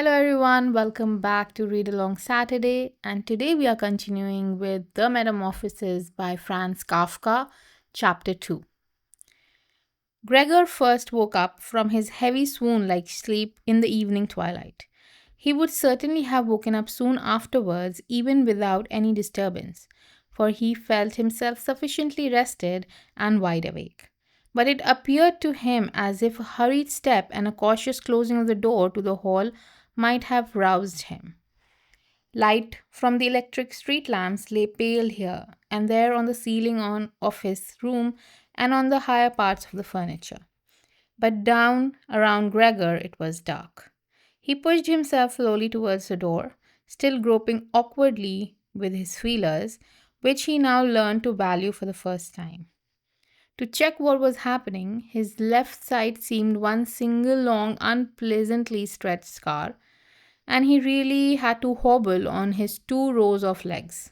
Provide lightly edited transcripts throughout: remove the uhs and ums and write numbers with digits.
Hello everyone, welcome back to Read Along Saturday, and today we are continuing with The Metamorphosis by Franz Kafka, Chapter 2. Gregor first woke up from his heavy swoon like sleep in the evening twilight. He would certainly have woken up soon afterwards, even without any disturbance, for he felt himself sufficiently rested and wide awake. But it appeared to him as if a hurried step and a cautious closing of the door to the hall might have roused him. Light from the electric street lamps lay pale here and there on the ceiling of his room and on the higher parts of the furniture. But down around Gregor it was dark. He pushed himself slowly towards the door, still groping awkwardly with his feelers, which he now learned to value for the first time. To check what was happening, his left side seemed one single long, unpleasantly stretched scar, and he really had to hobble on his two rows of legs.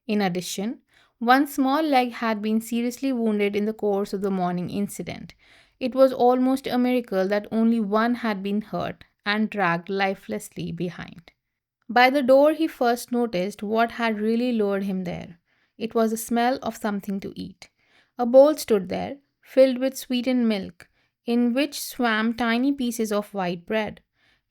In addition, one small leg had been seriously wounded in the course of the morning incident. It was almost a miracle that only one had been hurt and dragged lifelessly behind. By the door, he first noticed what had really lured him there. It was the smell of something to eat. A bowl stood there, filled with sweetened milk, in which swam tiny pieces of white bread.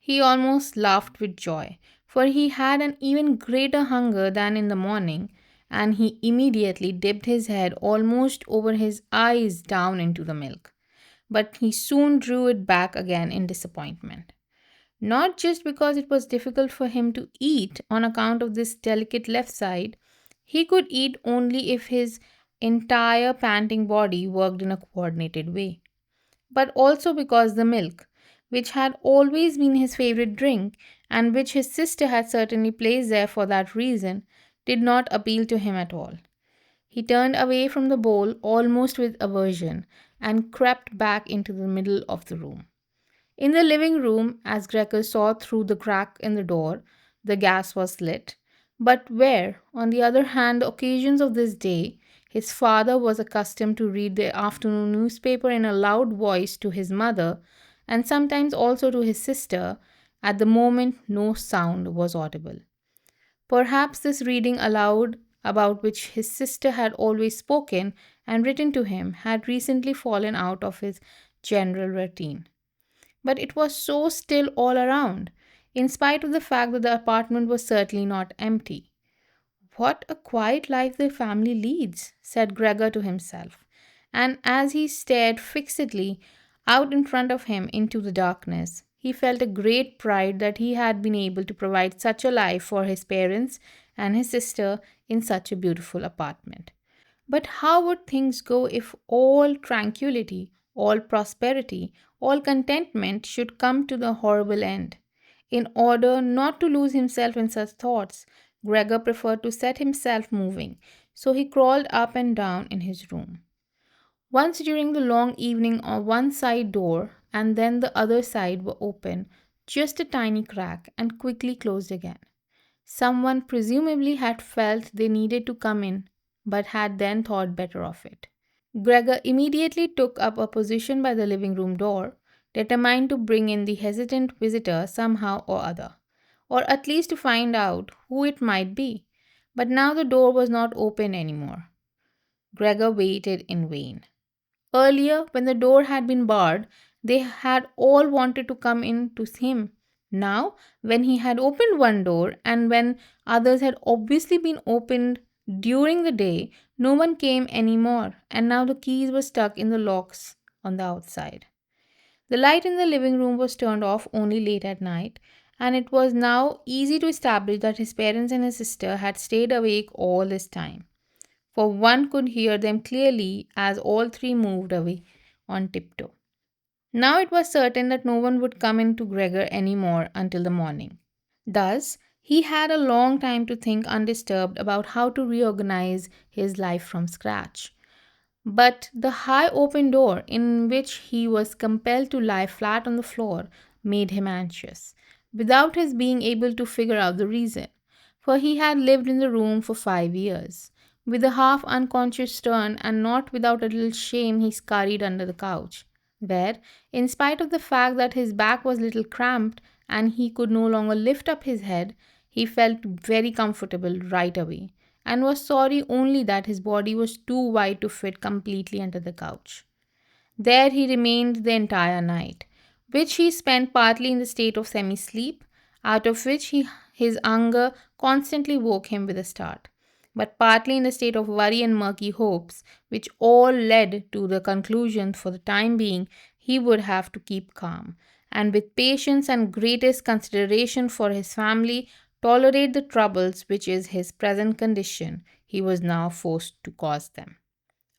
He almost laughed with joy, for he had an even greater hunger than in the morning, and he immediately dipped his head almost over his eyes down into the milk. But he soon drew it back again in disappointment. Not just because it was difficult for him to eat on account of this delicate left side, he could eat only if his entire panting body worked in a coordinated way, but also because the milk, which had always been his favorite drink and which his sister had certainly placed there for that reason, did not appeal to him at all. He turned away from the bowl almost with aversion and crept back into the middle of the room. In the living room, as Gregor saw through the crack in the door, the gas was lit. But where, on the other hand, the occasions of this day, his father was accustomed to read the afternoon newspaper in a loud voice to his mother, and sometimes also to his sister, at the moment no sound was audible. Perhaps this reading aloud, about which his sister had always spoken and written to him, had recently fallen out of his general routine. But it was so still all around, in spite of the fact that the apartment was certainly not empty. What a quiet life the family leads, said Gregor to himself. And as he stared fixedly out in front of him into the darkness, he felt a great pride that he had been able to provide such a life for his parents and his sister in such a beautiful apartment. But how would things go if all tranquility, all prosperity, all contentment should come to the horrible end? In order not to lose himself in such thoughts, Gregor preferred to set himself moving, so he crawled up and down in his room. Once during the long evening, one side door and then the other side were open, just a tiny crack, and quickly closed again. Someone presumably had felt they needed to come in, but had then thought better of it. Gregor immediately took up a position by the living room door, determined to bring in the hesitant visitor somehow or other, or at least to find out who it might be. But now the door was not open anymore. Gregor waited in vain. Earlier, when the door had been barred, they had all wanted to come in to him. Now, when he had opened one door and when others had obviously been opened during the day, no one came any more, and now the keys were stuck in the locks on the outside. The light in the living room was turned off only late at night, and it was now easy to establish that his parents and his sister had stayed awake all this time, for one could hear them clearly as all three moved away on tiptoe. Now it was certain that no one would come into Gregor any more until the morning. Thus, he had a long time to think undisturbed about how to reorganize his life from scratch. But the high open door, in which he was compelled to lie flat on the floor, made him anxious, without his being able to figure out the reason, for he had lived in the room for 5 years. With a half unconscious turn, and not without a little shame, he scurried under the couch, where, in spite of the fact that his back was a little cramped and he could no longer lift up his head, he felt very comfortable right away and was sorry only that his body was too wide to fit completely under the couch. There he remained the entire night, which he spent partly in the state of semi sleep, out of which his hunger constantly woke him with a start, but partly in the state of worry and murky hopes, which all led to the conclusion for the time being he would have to keep calm, and with patience and greatest consideration for his family, tolerate the troubles which is his present condition he was now forced to cause them.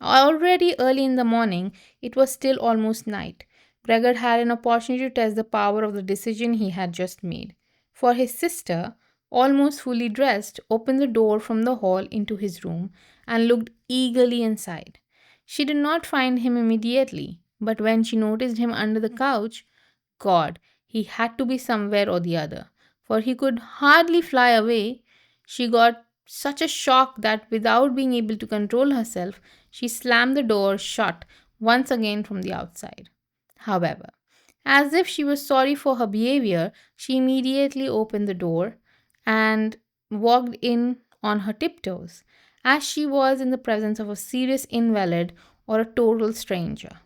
Already early in the morning, it was still almost night. Gregor had an opportunity to test the power of the decision he had just made. For his sister, almost fully dressed, opened the door from the hall into his room and looked eagerly inside. She did not find him immediately, but when she noticed him under the couch, God, he had to be somewhere or the other, for he could hardly fly away. She got such a shock that without being able to control herself, she slammed the door shut once again from the outside. However, as if she was sorry for her behavior, she immediately opened the door and walked in on her tiptoes, as she was in the presence of a serious invalid or a total stranger.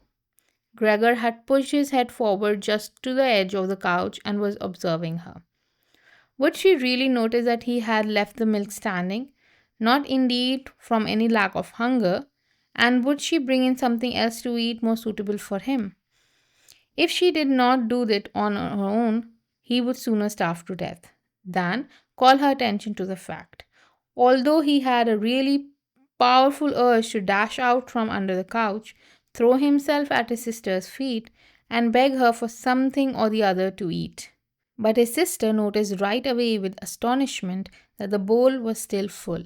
Gregor had pushed his head forward just to the edge of the couch and was observing her. Would she really notice that he had left the milk standing? Not indeed from any lack of hunger, and would she bring in something else to eat more suitable for him? If she did not do that on her own, he would sooner starve to death than call her attention to the fact. Although he had a really powerful urge to dash out from under the couch, throw himself at his sister's feet, and beg her for something or the other to eat. But his sister noticed right away with astonishment that the bowl was still full,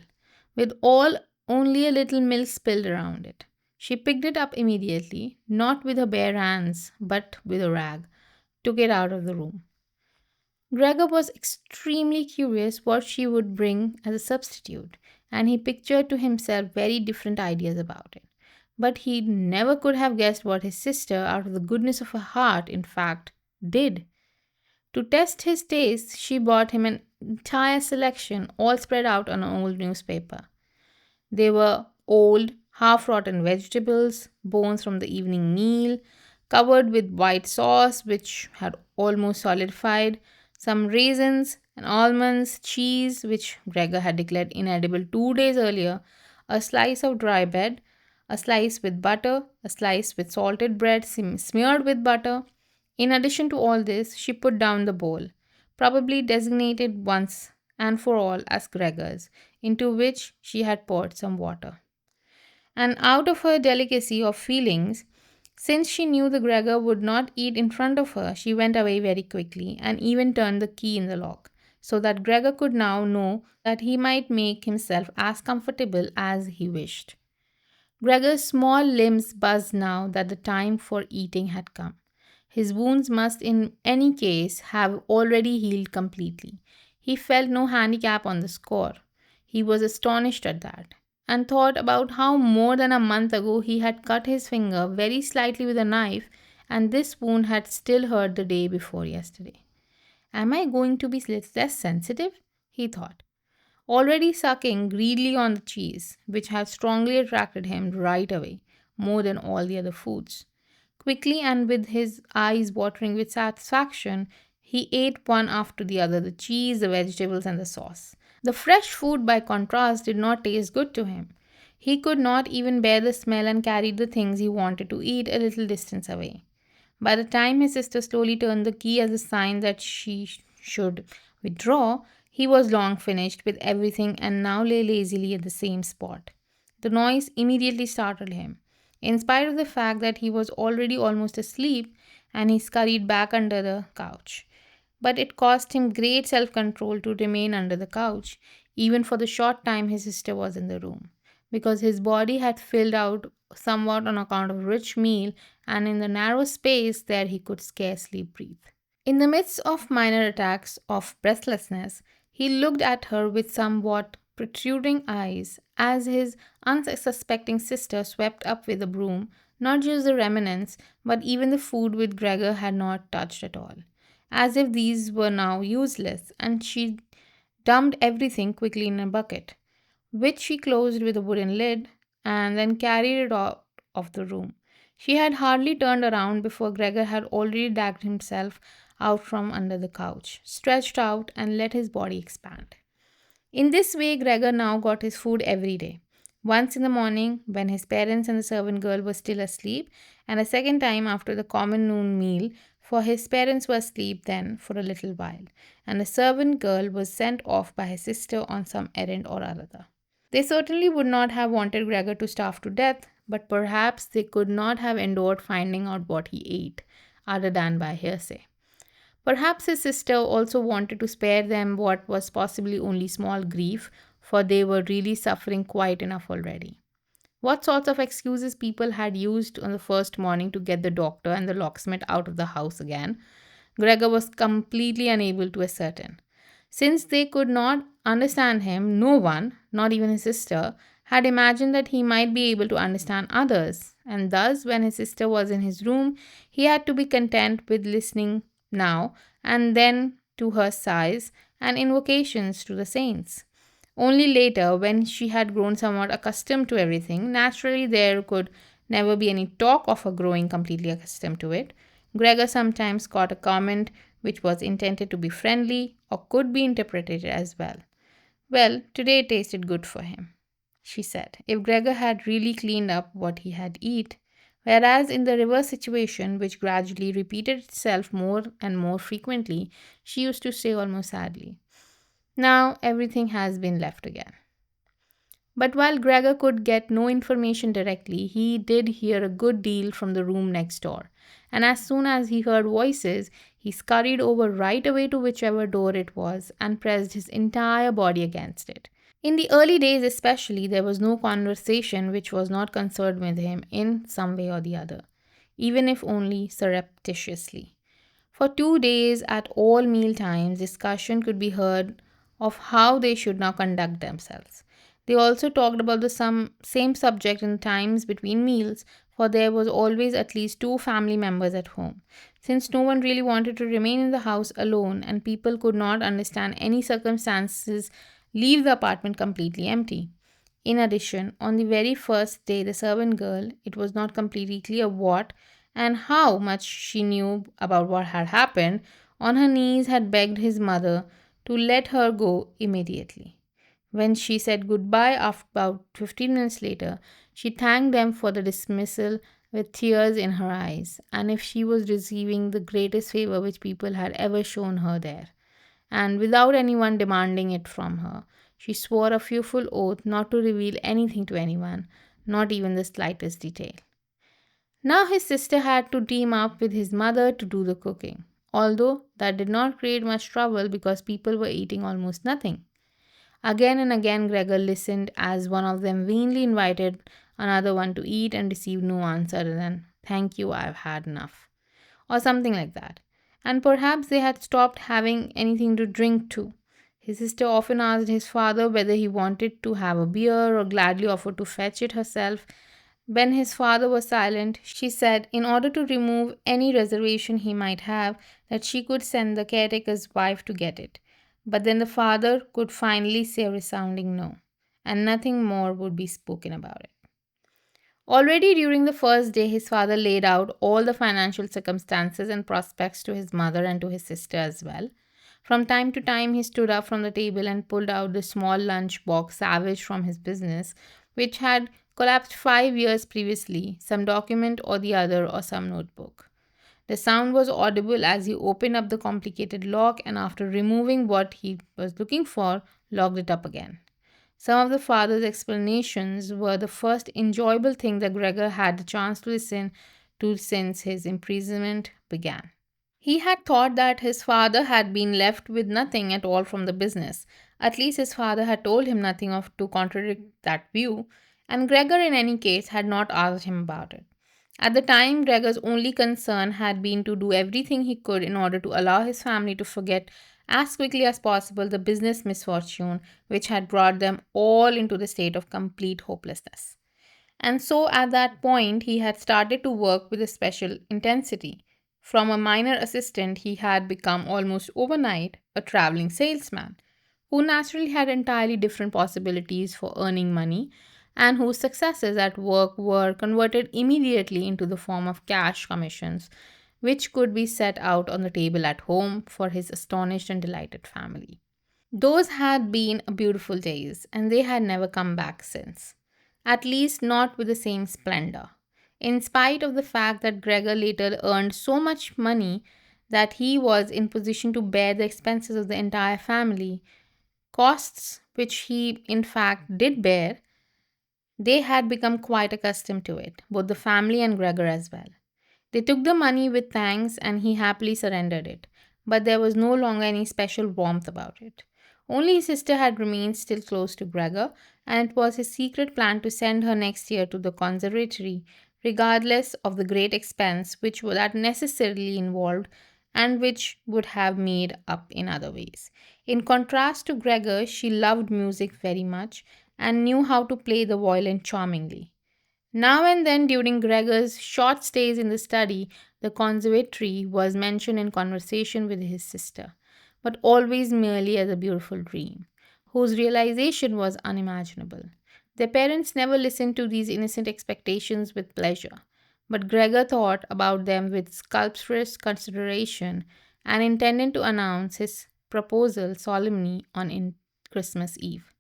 with all only a little milk spilled around it. She picked it up immediately, not with her bare hands, but with a rag, took it out of the room. Gregor was extremely curious what she would bring as a substitute, and he pictured to himself very different ideas about it. But he never could have guessed what his sister, out of the goodness of her heart, in fact, did. To test his taste, she bought him an entire selection, all spread out on an old newspaper. They were old, half rotten vegetables, bones from the evening meal, covered with white sauce which had almost solidified, some raisins and almonds, cheese which Gregor had declared inedible 2 days earlier, a slice of dry bread, a slice with butter, a slice with salted bread smeared with butter. In addition to all this, she put down the bowl, probably designated once and for all as Gregor's, into which she had poured some water. And out of her delicacy of feelings, since she knew the Gregor would not eat in front of her, she went away very quickly and even turned the key in the lock, so that Gregor could now know that he might make himself as comfortable as he wished. Gregor's small limbs buzzed now that the time for eating had come. His wounds must, in any case, have already healed completely. He felt no handicap on the score. He was astonished at that, and thought about how more than a month ago he had cut his finger very slightly with a knife, and this wound had still hurt the day before yesterday. Am I going to be less sensitive? He thought, already sucking greedily on the cheese, which had strongly attracted him right away, more than all the other foods. Quickly and with his eyes watering with satisfaction, he ate one after the other the cheese, the vegetables, and the sauce. The fresh food, by contrast, did not taste good to him. He could not even bear the smell and carried the things he wanted to eat a little distance away. By the time his sister slowly turned the key as a sign that she should withdraw, he was long finished with everything and now lay lazily at the same spot. The noise immediately startled him, in spite of the fact that he was already almost asleep, and he scurried back under the couch. But it cost him great self control to remain under the couch, even for the short time his sister was in the room, because his body had filled out somewhat on account of a rich meal, and in the narrow space there he could scarcely breathe. In the midst of minor attacks of breathlessness, he looked at her with somewhat protruding eyes as his unsuspecting sister swept up with a broom not just the remnants, but even the food which Gregor had not touched at all. as if these were now useless, and she dumped everything quickly in a bucket, which she closed with a wooden lid and then carried it out of the room. She had hardly turned around before Gregor had already dragged himself out from under the couch, stretched out, and let his body expand. In this way, Gregor now got his food every day. Once in the morning, when his parents and the servant girl were still asleep, and a second time after the common noon meal, for his parents were asleep then for a little while, and the servant girl was sent off by his sister on some errand or other. They certainly would not have wanted Gregor to starve to death, but perhaps they could not have endured finding out what he ate, other than by hearsay. Perhaps his sister also wanted to spare them what was possibly only small grief, for they were really suffering quite enough already. What sorts of excuses people had used on the first morning to get the doctor and the locksmith out of the house again, Gregor was completely unable to ascertain. Since they could not understand him, no one, not even his sister, had imagined that he might be able to understand others, and thus, when his sister was in his room, he had to be content with listening now and then to her sighs and invocations to the saints. Only later, when she had grown somewhat accustomed to everything, naturally there could never be any talk of her growing completely accustomed to it. Gregor sometimes caught a comment which was intended to be friendly or could be interpreted as well. Well, today it tasted good for him, she said, if Gregor had really cleaned up what he had eaten. Whereas in the reverse situation, which gradually repeated itself more and more frequently, she used to say almost sadly, now everything has been left again. But while Gregor could get no information directly, he did hear a good deal from the room next door. And as soon as he heard voices, he scurried over right away to whichever door it was and pressed his entire body against it. In the early days, especially, there was no conversation which was not concerned with him in some way or the other, even if only surreptitiously. For 2 days, at all meal times, discussion could be heard of how they should now conduct themselves. They also talked about the same subject in times between meals, for there was always at least two family members at home. Since no one really wanted to remain in the house alone and people could not understand any circumstances leave the apartment completely empty. In addition, on the very first day, the servant girl, it was not completely clear what and how much she knew about what had happened, on her knees had begged his mother to let her go immediately. When she said goodbye about 15 minutes later, she thanked them for the dismissal with tears in her eyes, and if she was receiving the greatest favor which people had ever shown her there, and without anyone demanding it from her, she swore a fearful oath not to reveal anything to anyone, not even the slightest detail. Now his sister had to team up with his mother to do the cooking, although that did not create much trouble because people were eating almost nothing. Again and again, Gregor listened as one of them vainly invited another one to eat and received no answer other than, thank you, I've had enough, or something like that. And perhaps they had stopped having anything to drink too. His sister often asked his father whether he wanted to have a beer or gladly offered to fetch it herself. When his father was silent, she said, in order to remove any reservation he might have, that she could send the caretaker's wife to get it. But then the father could finally say a resounding no, and nothing more would be spoken about it. Already during the first day, his father laid out all the financial circumstances and prospects to his mother and to his sister as well. From time to time, he stood up from the table and pulled out the small lunch box salvaged from his business, which had collapsed 5 years previously, some document or the other, or some notebook. The sound was audible as he opened up the complicated lock and, after removing what he was looking for, locked it up again. Some of the father's explanations were the first enjoyable thing that Gregor had the chance to listen to since his imprisonment began. He had thought that his father had been left with nothing at all from the business. At least his father had told him nothing of to contradict that view, and Gregor in any case had not asked him about it. At the time, Gregor's only concern had been to do everything he could in order to allow his family to forget as quickly as possible the business misfortune which had brought them all into the state of complete hopelessness. And so at that point, he had started to work with a special intensity. From a minor assistant, he had become almost overnight a traveling salesman who naturally had entirely different possibilities for earning money and whose successes at work were converted immediately into the form of cash commissions, which could be set out on the table at home for his astonished and delighted family. Those had been beautiful days, and they had never come back since. At least not with the same splendor. In spite of the fact that Gregor later earned so much money that he was in position to bear the expenses of the entire family, costs which he in fact did bear, they had become quite accustomed to it, both the family and Gregor as well. They took the money with thanks and he happily surrendered it, but there was no longer any special warmth about it. Only his sister had remained still close to Gregor, and it was his secret plan to send her next year to the conservatory, regardless of the great expense which that necessarily involved and which would have made up in other ways. In contrast to Gregor, she loved music very much and knew how to play the violin charmingly. Now and then, during Gregor's short stays in the study, the conservatory was mentioned in conversation with his sister, but always merely as a beautiful dream, whose realization was unimaginable. Their parents never listened to these innocent expectations with pleasure, but Gregor thought about them with scrupulous consideration and intended to announce his proposal solemnly on Christmas Eve.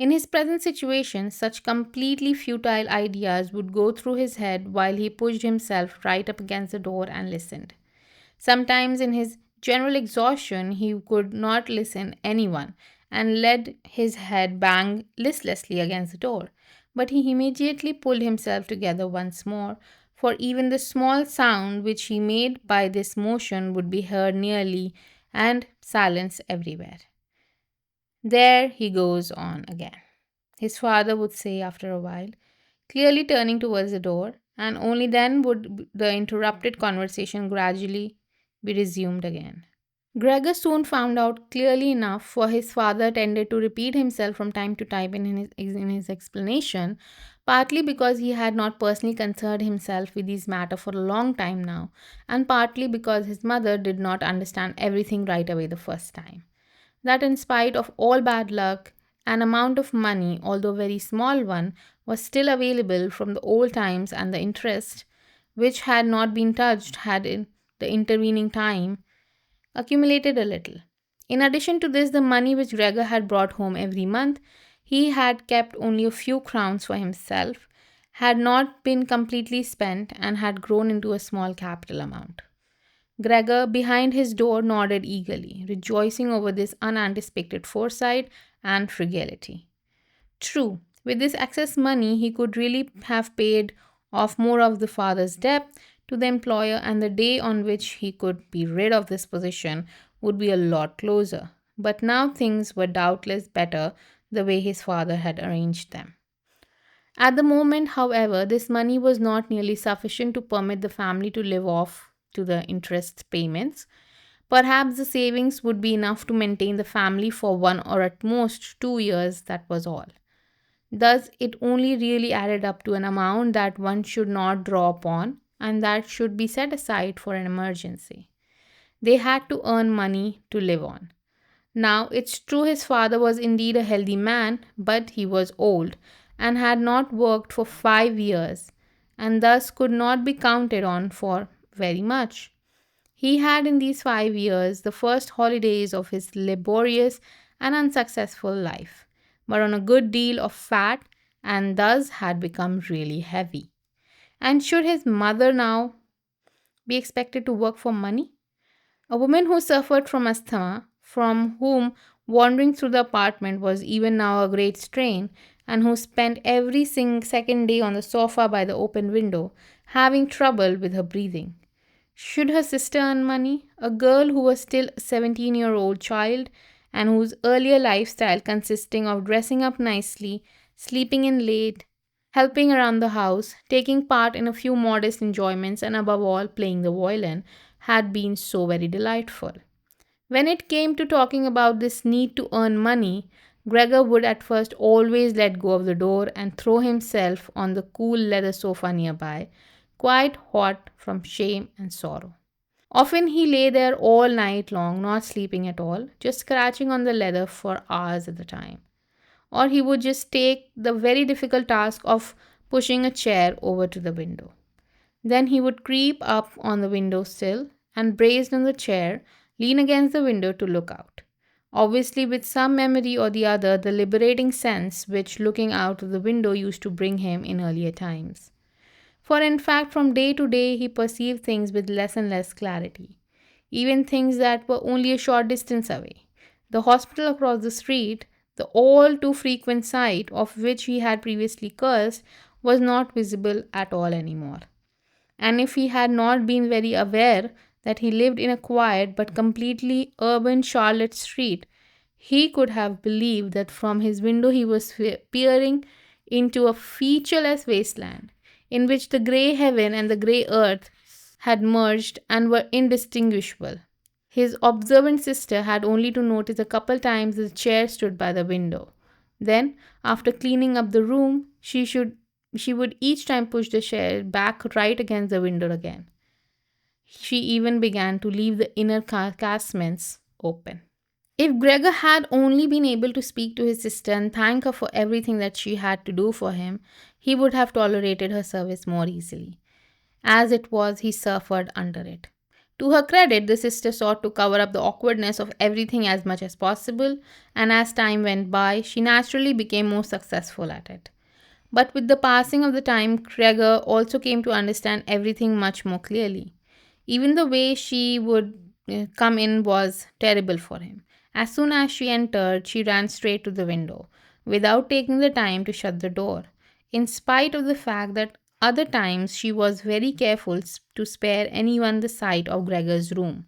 In his present situation, such completely futile ideas would go through his head while he pushed himself right up against the door and listened. Sometimes, in his general exhaustion, he could not listen anyone and let his head bang listlessly against the door. But he immediately pulled himself together once more, for even the small sound which he made by this motion would be heard nearly and silence everywhere. There he goes on again, his father would say after a while, clearly turning towards the door, and only then would the interrupted conversation gradually be resumed again. Gregor soon found out clearly enough, for his father tended to repeat himself from time to time in his explanation, partly because he had not personally concerned himself with these matters for a long time now, and partly because his mother did not understand everything right away the first time. That in spite of all bad luck, an amount of money, although very small one, was still available from the old times, and the interest, which had not been touched had in the intervening time accumulated a little. In addition to this, the money which Gregor had brought home every month, he had kept only a few crowns for himself, had not been completely spent, and had grown into a small capital amount. Gregor, behind his door, nodded eagerly, rejoicing over this unanticipated foresight and frugality. True, with this excess money, he could really have paid off more of the father's debt to the employer, and the day on which he could be rid of this position would be a lot closer. But now things were doubtless better the way his father had arranged them. At the moment, however, this money was not nearly sufficient to permit the family to live off to the interest payments. Perhaps the savings would be enough to maintain the family for 1 or at most 2 years, that was all. Thus, it only really added up to an amount that one should not draw upon and that should be set aside for an emergency. They had to earn money to live on. Now, it's true his father was indeed a healthy man, but he was old and had not worked for 5 years and thus could not be counted on for very much. He had in these 5 years the first holidays of his laborious and unsuccessful life, but on a good deal of fat and thus had become really heavy. And should his mother now be expected to work for money? A woman who suffered from asthma, from whom wandering through the apartment was even now a great strain, and who spent every second day on the sofa by the open window, having trouble with her breathing. Should her sister earn money? A girl who was still a 17-year-old child and whose earlier lifestyle consisting of dressing up nicely, sleeping in late, helping around the house, taking part in a few modest enjoyments, and above all, playing the violin, had been so very delightful. When it came to talking about this need to earn money, Gregor would at first always let go of the door and throw himself on the cool leather sofa nearby, quite hot from shame and sorrow. Often he lay there all night long, not sleeping at all, just scratching on the leather for hours at a time. Or he would just take the very difficult task of pushing a chair over to the window. Then he would creep up on the window sill and, braced on the chair, lean against the window to look out. Obviously, with some memory or the other, the liberating sense which looking out of the window used to bring him in earlier times. For in fact, from day to day, he perceived things with less and less clarity, even things that were only a short distance away. The hospital across the street, the all too frequent sight of which he had previously cursed, was not visible at all anymore. And if he had not been very aware that he lived in a quiet but completely urban Charlotte street, he could have believed that from his window he was peering into a featureless wasteland in which the grey heaven and the grey earth had merged and were indistinguishable. His observant sister had only to notice a couple times the chair stood by the window. Then, after cleaning up the room, she would each time push the chair back right against the window again. She even began to leave the inner casements open. If Gregor had only been able to speak to his sister and thank her for everything that she had to do for him, he would have tolerated her service more easily. As it was, he suffered under it. To her credit, the sister sought to cover up the awkwardness of everything as much as possible, and as time went by, she naturally became more successful at it. But with the passing of the time, Gregor also came to understand everything much more clearly. Even the way she would come in was terrible for him. As soon as she entered, she ran straight to the window, without taking the time to shut the door, in spite of the fact that other times she was very careful to spare anyone the sight of Gregor's room,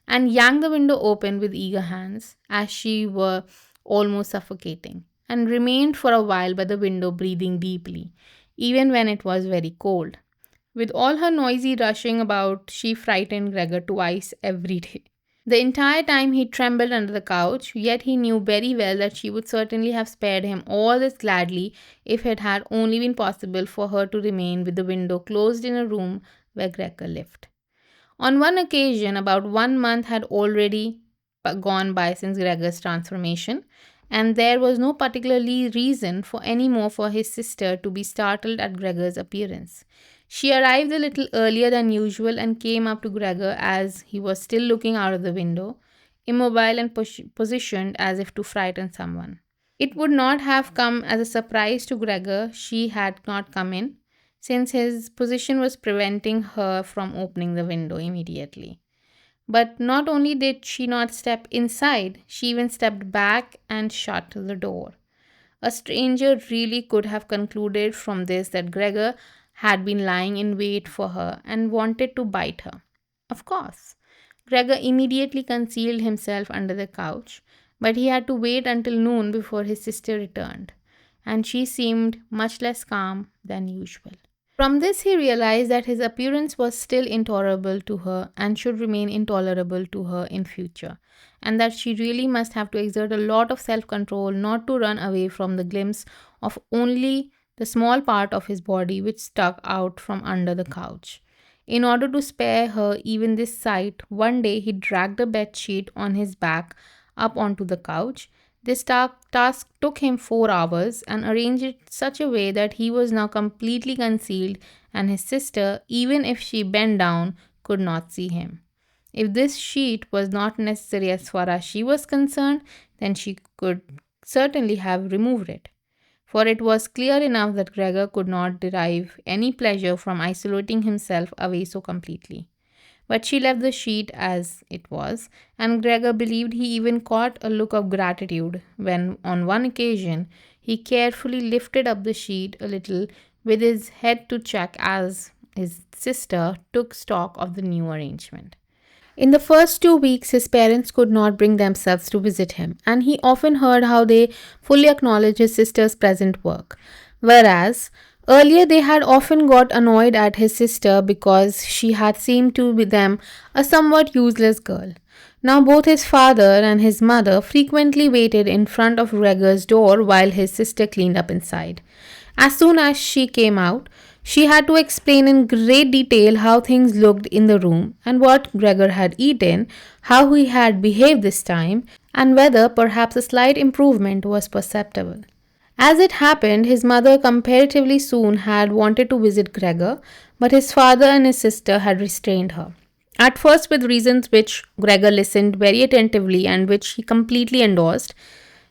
and yanked the window open with eager hands, as she were almost suffocating, and remained for a while by the window breathing deeply, even when it was very cold. With all her noisy rushing about, she frightened Gregor twice every day. The entire time he trembled under the couch, yet he knew very well that she would certainly have spared him all this gladly if it had only been possible for her to remain with the window closed in a room where Gregor lived. On one occasion, about 1 month had already gone by since Gregor's transformation, and there was no particular reason for any more for his sister to be startled at Gregor's appearance. She arrived a little earlier than usual and came up to Gregor as he was still looking out of the window, immobile and positioned as if to frighten someone. It would not have come as a surprise to Gregor she had not come in, since his position was preventing her from opening the window immediately. But not only did she not step inside, she even stepped back and shut the door. A stranger really could have concluded from this that Gregor had been lying in wait for her and wanted to bite her. Of course, Gregor immediately concealed himself under the couch, but he had to wait until noon before his sister returned, and she seemed much less calm than usual. From this, he realized that his appearance was still intolerable to her and should remain intolerable to her in future, and that she really must have to exert a lot of self-control not to run away from the glimpse of only the small part of his body which stuck out from under the couch. In order to spare her even this sight, one day he dragged a bed sheet on his back up onto the couch. This task took him 4 hours and arranged it such a way that he was now completely concealed and his sister, even if she bent down, could not see him. If this sheet was not necessary as far as she was concerned, then she could certainly have removed it. For it was clear enough that Gregor could not derive any pleasure from isolating himself away so completely. But she left the sheet as it was, and Gregor believed he even caught a look of gratitude when, on one occasion, he carefully lifted up the sheet a little with his head to check as his sister took stock of the new arrangement. In the first 2 weeks, his parents could not bring themselves to visit him, and he often heard how they fully acknowledged his sister's present work. Whereas, earlier they had often got annoyed at his sister because she had seemed to them a somewhat useless girl. Now both his father and his mother frequently waited in front of Gregor's door while his sister cleaned up inside. As soon as she came out, She had to explain in great detail how things looked in the room and what Gregor had eaten, how he had behaved this time, and whether perhaps a slight improvement was perceptible. As it happened, his mother comparatively soon had wanted to visit Gregor, but his father and his sister had restrained her. At first, with reasons which Gregor listened very attentively and which he completely endorsed.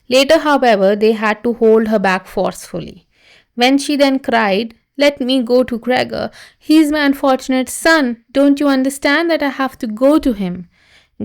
Later, however, they had to hold her back forcefully. When she then cried, "Let me go to Gregor. He is my unfortunate son. Don't you understand that I have to go to him?"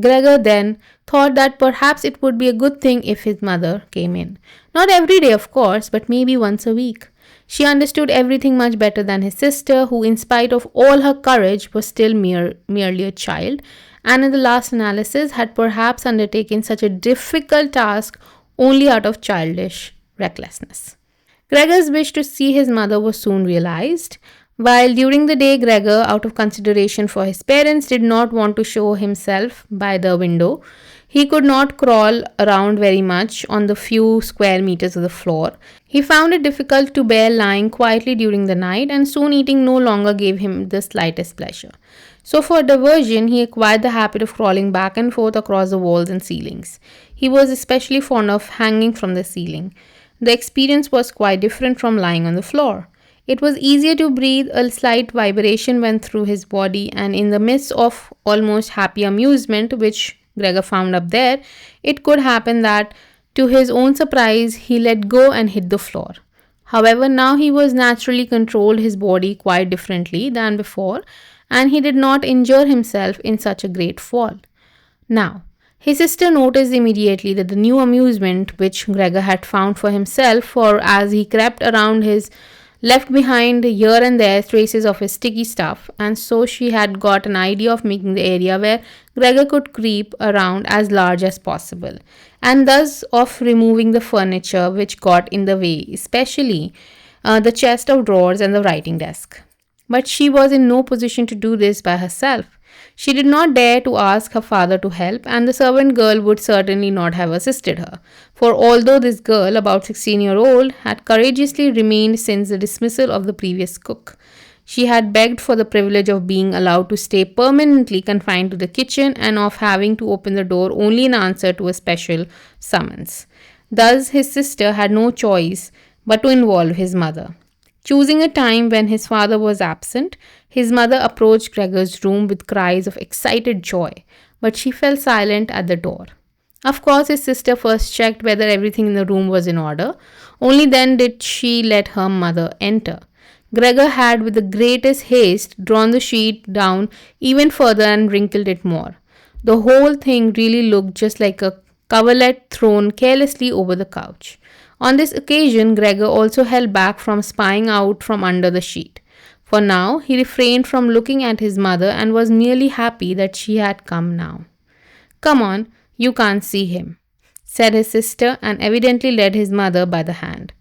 Gregor then thought that perhaps it would be a good thing if his mother came in. Not every day, of course, but maybe once a week. She understood everything much better than his sister, who, in spite of all her courage, was still merely a child, and in the last analysis had perhaps undertaken such a difficult task only out of childish recklessness. Gregor's wish to see his mother was soon realized. While during the day, Gregor, out of consideration for his parents, did not want to show himself by the window. He could not crawl around very much on the few square meters of the floor. He found it difficult to bear lying quietly during the night, and soon eating no longer gave him the slightest pleasure. So, for diversion, he acquired the habit of crawling back and forth across the walls and ceilings. He was especially fond of hanging from the ceiling. The experience was quite different from lying on the floor. It was easier to breathe, a slight vibration went through his body, and in the midst of almost happy amusement, which Gregor found up there, it could happen that, to his own surprise, he let go and hit the floor. However, now he was naturally controlled his body quite differently than before, and he did not injure himself in such a great fall. Now, his sister noticed immediately that the new amusement which Gregor had found for himself, for as he crept around his left behind here and there traces of his sticky stuff, and so she had got an idea of making the area where Gregor could creep around as large as possible, and thus of removing the furniture which got in the way, especially the chest of drawers and the writing desk. But she was in no position to do this by herself. She did not dare to ask her father to help, and the servant girl would certainly not have assisted her. For although this girl, about 16-year-old, had courageously remained since the dismissal of the previous cook, she had begged for the privilege of being allowed to stay permanently confined to the kitchen and of having to open the door only in answer to a special summons. Thus, his sister had no choice but to involve his mother. Choosing a time when his father was absent, his mother approached Gregor's room with cries of excited joy, but she fell silent at the door. Of course, his sister first checked whether everything in the room was in order. Only then did she let her mother enter. Gregor had, with the greatest haste, drawn the sheet down even further and wrinkled it more. The whole thing really looked just like a coverlet thrown carelessly over the couch. On this occasion, Gregor also held back from spying out from under the sheet. For now, he refrained from looking at his mother and was merely happy that she had come now. "Come on, you can't see him," said his sister, and evidently led his mother by the hand.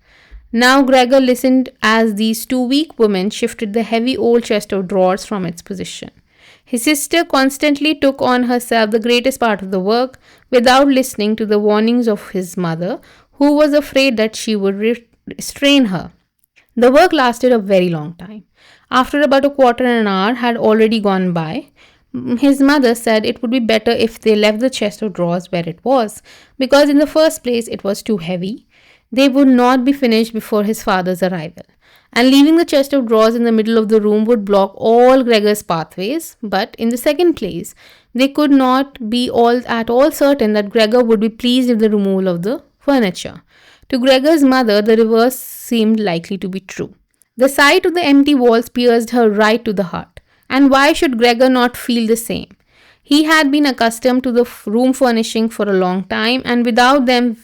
Now Gregor listened as these two weak women shifted the heavy old chest of drawers from its position. His sister constantly took on herself the greatest part of the work without listening to the warnings of his mother, who was afraid that she would restrain her. The work lasted a very long time. After about a quarter of an hour had already gone by, his mother said it would be better if they left the chest of drawers where it was, because in the first place it was too heavy. They would not be finished before his father's arrival, and leaving the chest of drawers in the middle of the room would block all Gregor's pathways. But in the second place, they could not be at all certain that Gregor would be pleased with the removal of the furniture. To Gregor's mother, the reverse seemed likely to be true. The sight of the empty walls pierced her right to the heart. And why should Gregor not feel the same? He had been accustomed to the room furnishing for a long time, and without them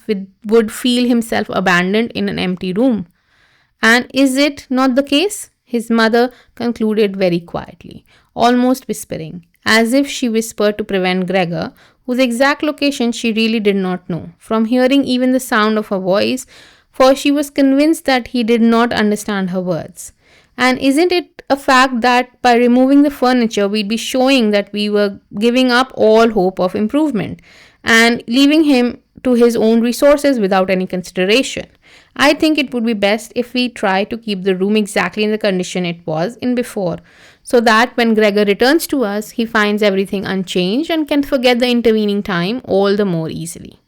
would feel himself abandoned in an empty room. And is it not the case? His mother concluded very quietly, almost whispering, as if she whispered to prevent Gregor, whose exact location she really did not know, from hearing even the sound of her voice, for she was convinced that he did not understand her words. And isn't it a fact that by removing the furniture, we'd be showing that we were giving up all hope of improvement and leaving him to his own resources without any consideration? I think it would be best if we try to keep the room exactly in the condition it was in before, so that when Gregor returns to us, he finds everything unchanged and can forget the intervening time all the more easily.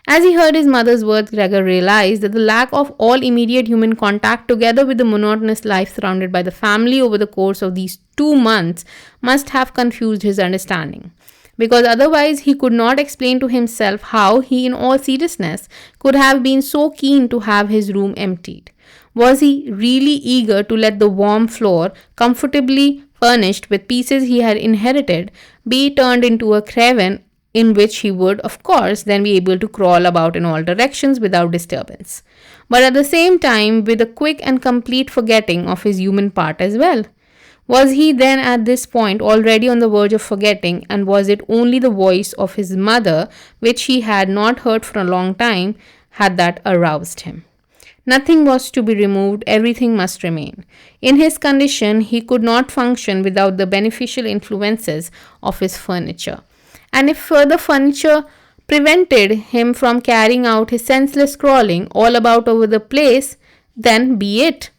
As he heard his mother's words, Gregor realized that the lack of all immediate human contact, together with the monotonous life surrounded by the family over the course of these 2 months, must have confused his understanding. Because otherwise, he could not explain to himself how he, in all seriousness, could have been so keen to have his room emptied. Was he really eager to let the warm floor, comfortably furnished with pieces he had inherited, be turned into a cavern in which he would, of course, then be able to crawl about in all directions without disturbance, but at the same time with a quick and complete forgetting of his human part as well? Was he then at this point already on the verge of forgetting, and was it only the voice of his mother, which he had not heard for a long time, had that aroused him? Nothing was to be removed, everything must remain. In his condition, he could not function without the beneficial influences of his furniture. And if further furniture prevented him from carrying out his senseless crawling all about over the place, then be it.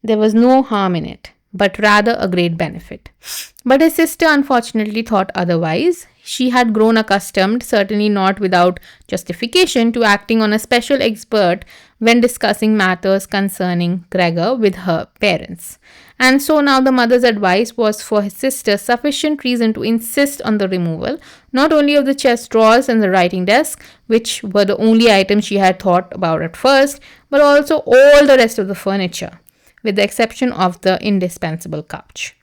There was no harm in it, but rather a great benefit. But his sister unfortunately thought otherwise. She had grown accustomed, certainly not without justification, to acting on a special expert when discussing matters concerning Gregor with her parents. And so now the mother's advice was for his sister sufficient reason to insist on the removal, not only of the chest drawers and the writing desk, which were the only items she had thought about at first, but also all the rest of the furniture, with the exception of the indispensable couch.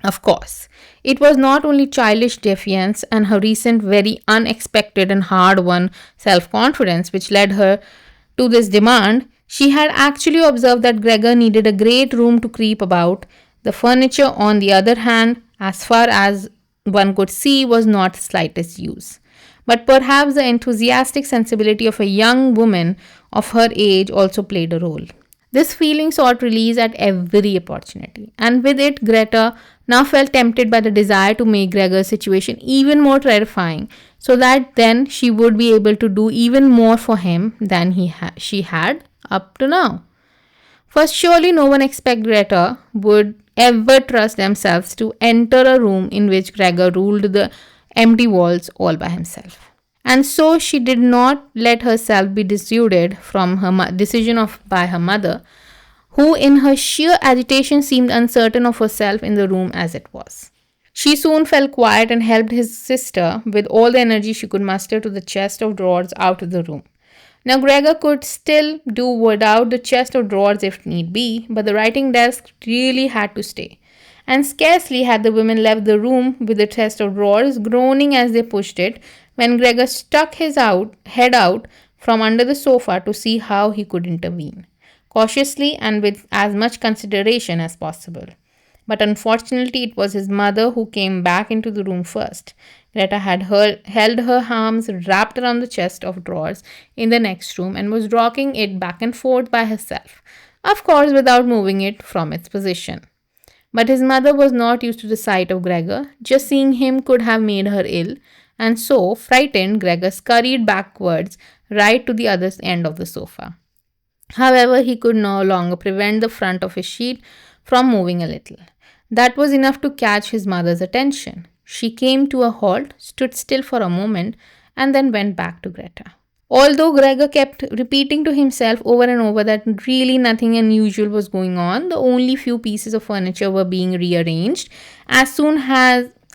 Of course, it was not only childish defiance and her recent very unexpected and hard-won self-confidence which led her to this demand. She had actually observed that Gregor needed a great room to creep about. The furniture, on the other hand, as far as one could see, was not the slightest use. But perhaps the enthusiastic sensibility of a young woman of her age also played a role. This feeling sought release at every opportunity, and with it, Greta now felt tempted by the desire to make Gregor's situation even more terrifying, so that then she would be able to do even more for him than she had up to now. For surely no one except Greta would ever trust themselves to enter a room in which Gregor ruled the empty walls all by himself. And so she did not let herself be dissuaded from her decision by her mother, who in her sheer agitation seemed uncertain of herself in the room as it was. She soon fell quiet and helped his sister with all the energy she could muster to the chest of drawers out of the room. Now Gregor could still do without the chest of drawers if need be, but the writing desk really had to stay. And scarcely had the women left the room with the chest of drawers groaning as they pushed it, when Gregor stuck his head out from under the sofa to see how he could intervene, cautiously and with as much consideration as possible. But unfortunately, it was his mother who came back into the room first. Greta had held her arms wrapped around the chest of drawers in the next room and was rocking it back and forth by herself, of course without moving it from its position. But his mother was not used to the sight of Gregor. Just seeing him could have made her ill, and so, frightened, Gregor scurried backwards right to the other end of the sofa. However, he could no longer prevent the front of his sheet from moving a little. That was enough to catch his mother's attention. She came to a halt, stood still for a moment, and then went back to Greta. Although Gregor kept repeating to himself over and over that really nothing unusual was going on, the only few pieces of furniture were being rearranged, as soon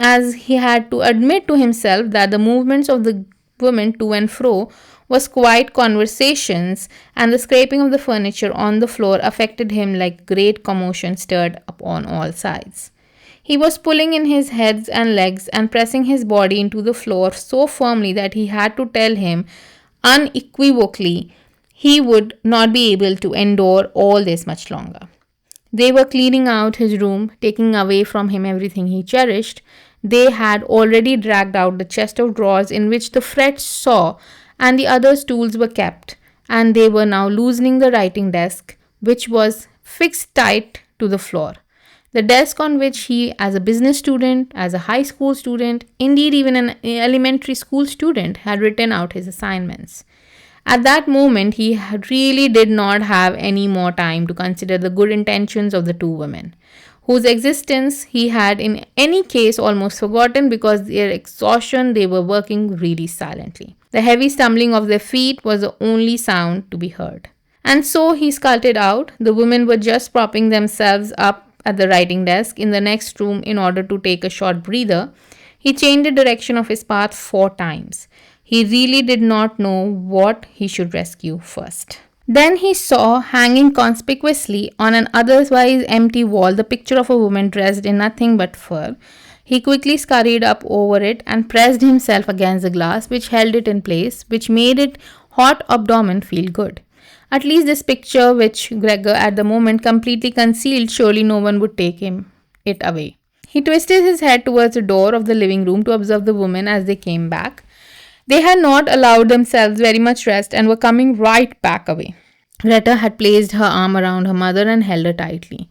as he had to admit to himself that the movements of the woman to and fro was quite conversations, and the scraping of the furniture on the floor affected him like great commotion stirred upon all sides. He was pulling in his head and legs and pressing his body into the floor so firmly that he had to tell him unequivocally he would not be able to endure all this much longer. They were cleaning out his room, taking away from him everything he cherished. They had already dragged out the chest of drawers in which the French saw and the other stools were kept, and they were now loosening the writing desk, which was fixed tight to the floor. The desk on which he, as a business student, as a high school student, indeed even an elementary school student, had written out his assignments. At that moment, really did not have any more time to consider the good intentions of the two women, whose existence he had in any case almost forgotten because their exhaustion they were working really silently. The heavy stumbling of their feet was the only sound to be heard. And so he sculpted out. The women were just propping themselves up at the writing desk in the next room in order to take a short breather. He changed the direction of his path 4 times. He really did not know what he should rescue first. Then he saw, hanging conspicuously on an otherwise empty wall, the picture of a woman dressed in nothing but fur. He quickly scurried up over it and pressed himself against the glass, which held it in place, which made its hot abdomen feel good. At least this picture, which Gregor at the moment completely concealed, surely no one would take it away. He twisted his head towards the door of the living room to observe the women as they came back. They had not allowed themselves very much rest and were coming right back away. Greta had placed her arm around her mother and held her tightly.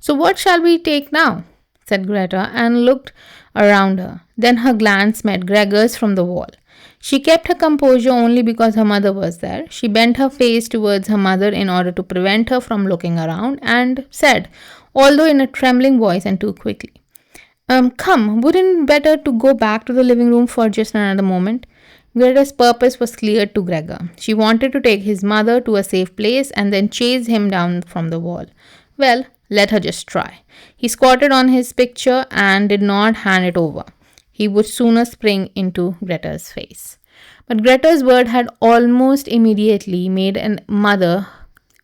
"So what shall we take now?" said Greta, and looked around her. Then her glance met Gregor's from the wall. She kept her composure only because her mother was there. She bent her face towards her mother in order to prevent her from looking around and said, although in a trembling voice and too quickly, "Come, wouldn't it better to go back to the living room for just another moment?" Greta's purpose was clear to Gregor. She wanted to take his mother to a safe place and then chase him down from the wall. Well, let her just try. He squatted on his picture and did not hand it over. He would sooner spring into Greta's face. But Greta's word had almost immediately made a mother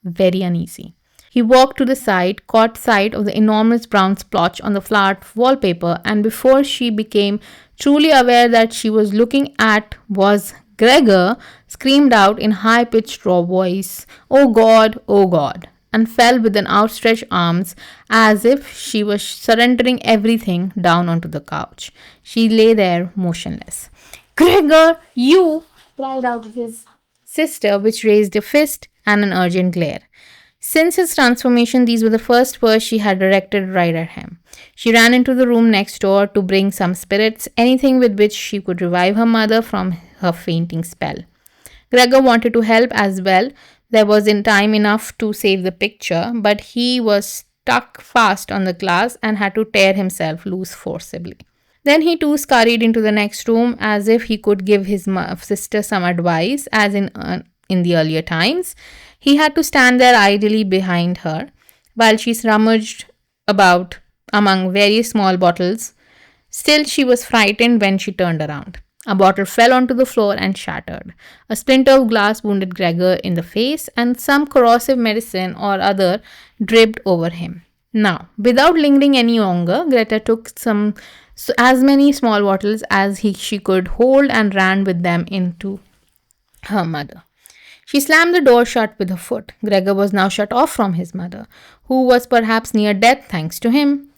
very uneasy. He walked to the side, caught sight of the enormous brown splotch on the flat wallpaper, and before she became truly aware that she was looking at was Gregor, screamed out in high-pitched raw voice, "Oh God, oh God," and fell with an outstretched arms as if she was surrendering everything down onto the couch. She lay there motionless. "Gregor, you!" cried out his sister, which raised a fist and an urgent glare. Since his transformation, these were the first words she had directed right at him. She ran into the room next door to bring some spirits, anything with which she could revive her mother from her fainting spell. Gregor wanted to help as well. There wasn't time enough to save the picture, but he was stuck fast on the glass and had to tear himself loose forcibly. Then he too scurried into the next room as if he could give his sister some advice, as in the earlier times. He had to stand there idly behind her while she rummaged about among various small bottles. Still, she was frightened when she turned around. A bottle fell onto the floor and shattered. A splinter of glass wounded Gregor in the face, and some corrosive medicine or other dripped over him. Now, without lingering any longer, Greta took as many small bottles as she could hold and ran with them into her mother. She slammed the door shut with her foot. Gregor was now shut off from his mother, who was perhaps near death thanks to him.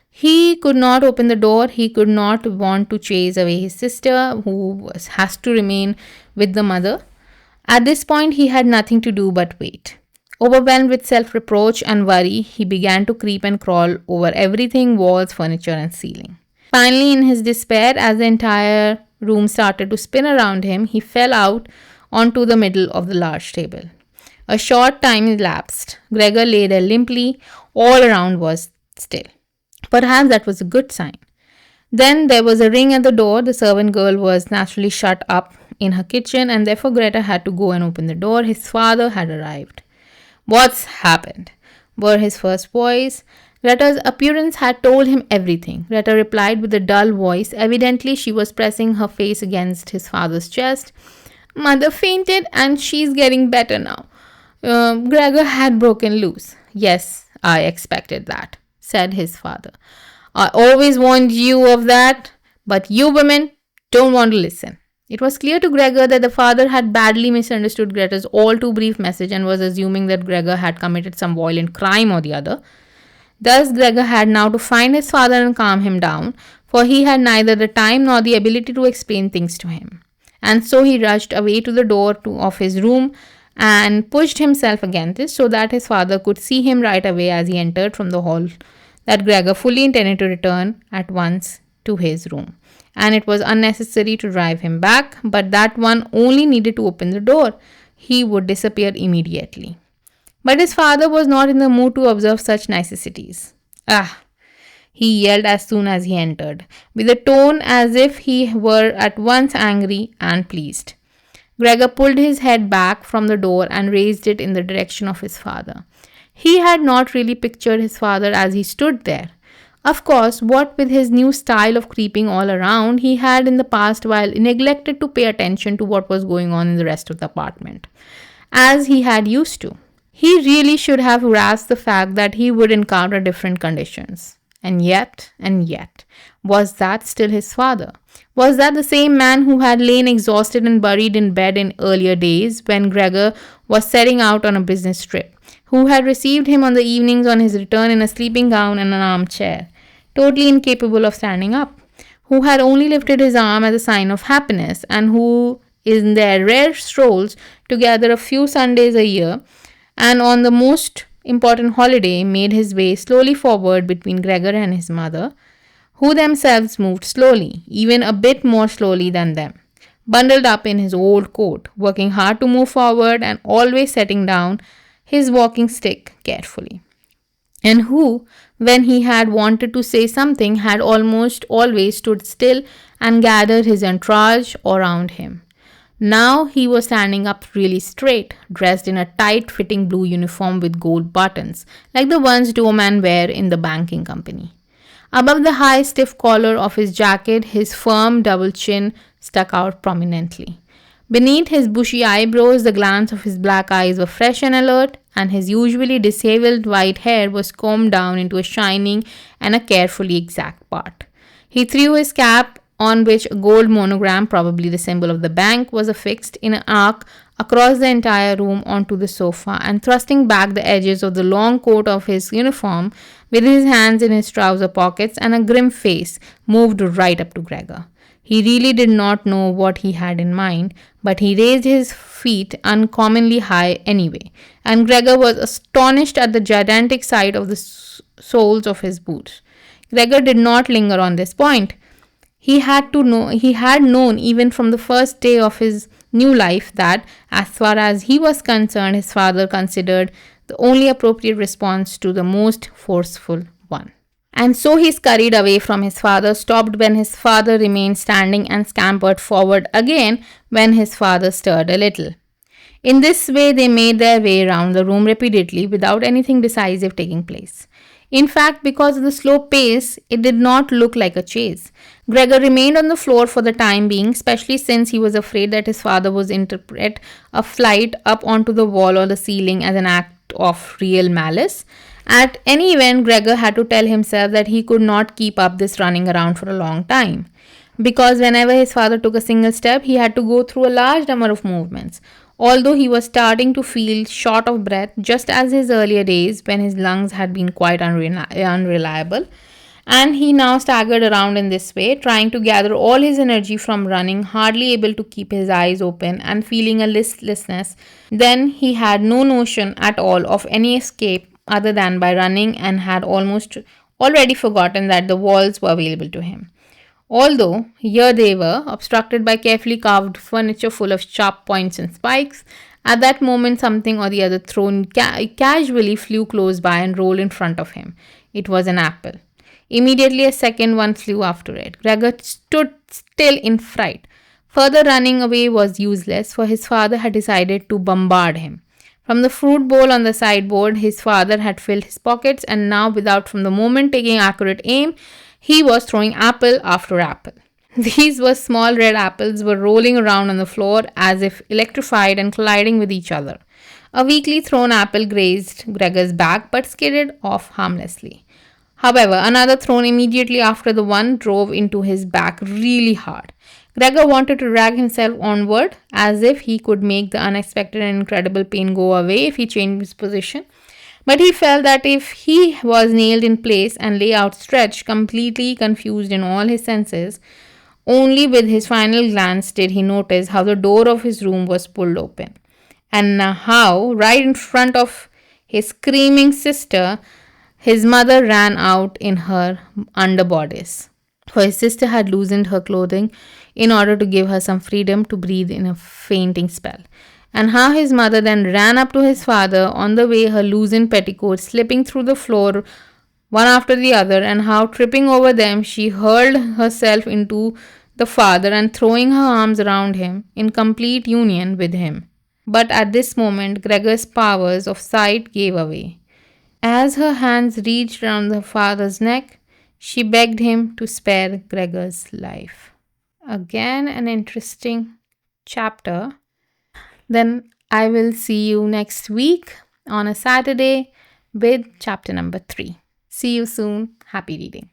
He could not open the door. He could not want to chase away his sister, who has to remain with the mother. At this point, he had nothing to do but wait. Overwhelmed with self-reproach and worry, he began to creep and crawl over everything, walls, furniture, and ceiling. Finally, in his despair, as the entire room started to spin around him, he fell out onto the middle of the large table. A short time elapsed. Gregor lay there limply. All around was still. Perhaps that was a good sign. Then there was a ring at the door. The servant girl was naturally shut up in her kitchen, and therefore Greta had to go and open the door. His father had arrived. "What's happened?" were his first words. Greta's appearance had told him everything. Greta replied with a dull voice. Evidently, she was pressing her face against his father's chest. "Mother fainted and she's getting better now. Gregor had broken loose." "Yes, I expected that," said his father. "I always warned you of that, but you women don't want to listen." It was clear to Gregor that the father had badly misunderstood Greta's all too brief message and was assuming that Gregor had committed some violent crime or the other. Thus, Gregor had now to find his father and calm him down, for he had neither the time nor the ability to explain things to him. And so he rushed away to the door of his room and pushed himself against it so that his father could see him right away as he entered from the hall, that Gregor fully intended to return at once to his room. And it was unnecessary to drive him back, but that one only needed to open the door. he would disappear immediately. But his father was not in the mood to observe such niceties. Ah, he yelled as soon as he entered, with a tone as if he were at once angry and pleased. Gregor pulled his head back from the door and raised it in the direction of his father. He had not really pictured his father as he stood there. Of course, what with his new style of creeping all around, he had in the past while neglected to pay attention to what was going on in the rest of the apartment, as he had used to. He really should have grasped the fact that he would encounter different conditions. And yet, was that still his father? Was that the same man who had lain exhausted and buried in bed in earlier days when Gregor was setting out on a business trip? Who had received him on the evenings on his return in a sleeping gown and an armchair, totally incapable of standing up? Who had only lifted his arm as a sign of happiness, and who, in their rare strolls together a few Sundays a year, and on the most important holiday, made his way slowly forward between Gregor and his mother, who themselves moved slowly, even a bit more slowly than them, bundled up in his old coat, working hard to move forward and always setting down his walking stick carefully, and who, when he had wanted to say something, had almost always stood still and gathered his entourage around him. Now he was standing up really straight, dressed in a tight fitting blue uniform with gold buttons, like the ones doormen wear in the banking company. Above the high, stiff collar of his jacket, his firm double chin stuck out prominently. Beneath his bushy eyebrows, the glance of his black eyes were fresh and alert, and his usually disheveled white hair was combed down into a shining and a carefully exact part. He threw his cap, on which a gold monogram, probably the symbol of the bank, was affixed in an arc across the entire room onto the sofa, and thrusting back the edges of the long coat of his uniform with his hands in his trouser pockets and a grim face, moved right up to Gregor. He really did not know what he had in mind, but he raised his feet uncommonly high anyway, and Gregor was astonished at the gigantic size of the soles of his boots. Gregor did not linger on this point. He had known even from the first day of his new life that, as far as he was concerned, his father considered the only appropriate response to the most forceful one. And so he scurried away from his father, stopped when his father remained standing, and scampered forward again when his father stirred a little. In this way, they made their way round the room repeatedly without anything decisive taking place. In fact, because of the slow pace, it did not look like a chase. Gregor remained on the floor for the time being, especially since he was afraid that his father would interpret a flight up onto the wall or the ceiling as an act of real malice. At any event, Gregor had to tell himself that he could not keep up this running around for a long time, because whenever his father took a single step, he had to go through a large number of movements. Although he was starting to feel short of breath, just as his earlier days when his lungs had been quite unreliable, and he now staggered around in this way, trying to gather all his energy from running, hardly able to keep his eyes open and feeling a listlessness. Then he had no notion at all of any escape other than by running, and had almost already forgotten that the walls were available to him. Although here they were, obstructed by carefully carved furniture full of sharp points and spikes, at that moment something or the other thrown casually flew close by and rolled in front of him. It was an apple. Immediately a second one flew after it. Gregor stood still in fright. Further running away was useless, for his father had decided to bombard him. From the fruit bowl on the sideboard, his father had filled his pockets, and now, without from the moment taking accurate aim, he was throwing apple after apple. These were small red apples were rolling around on the floor as if electrified and colliding with each other. A weakly thrown apple grazed Gregor's back but skidded off harmlessly. However, another thrown immediately after the one drove into his back really hard. Gregor wanted to drag himself onward as if he could make the unexpected and incredible pain go away if he changed his position. But he felt that if he was nailed in place and lay outstretched, completely confused in all his senses, only with his final glance did he notice how the door of his room was pulled open, and how, right in front of his screaming sister, his mother ran out in her underbodice. For his sister had loosened her clothing in order to give her some freedom to breathe in a fainting spell. and how his mother then ran up to his father, on the way her loosened petticoats slipping through the floor one after the other, and how tripping over them she hurled herself into the father and throwing her arms around him in complete union with him. But at this moment, Gregor's powers of sight gave away. As her hands reached round her father's neck, she begged him to spare Gregor's life. Again, an interesting chapter. Then I will see you next week on a Saturday with chapter number 3. See you soon. Happy reading.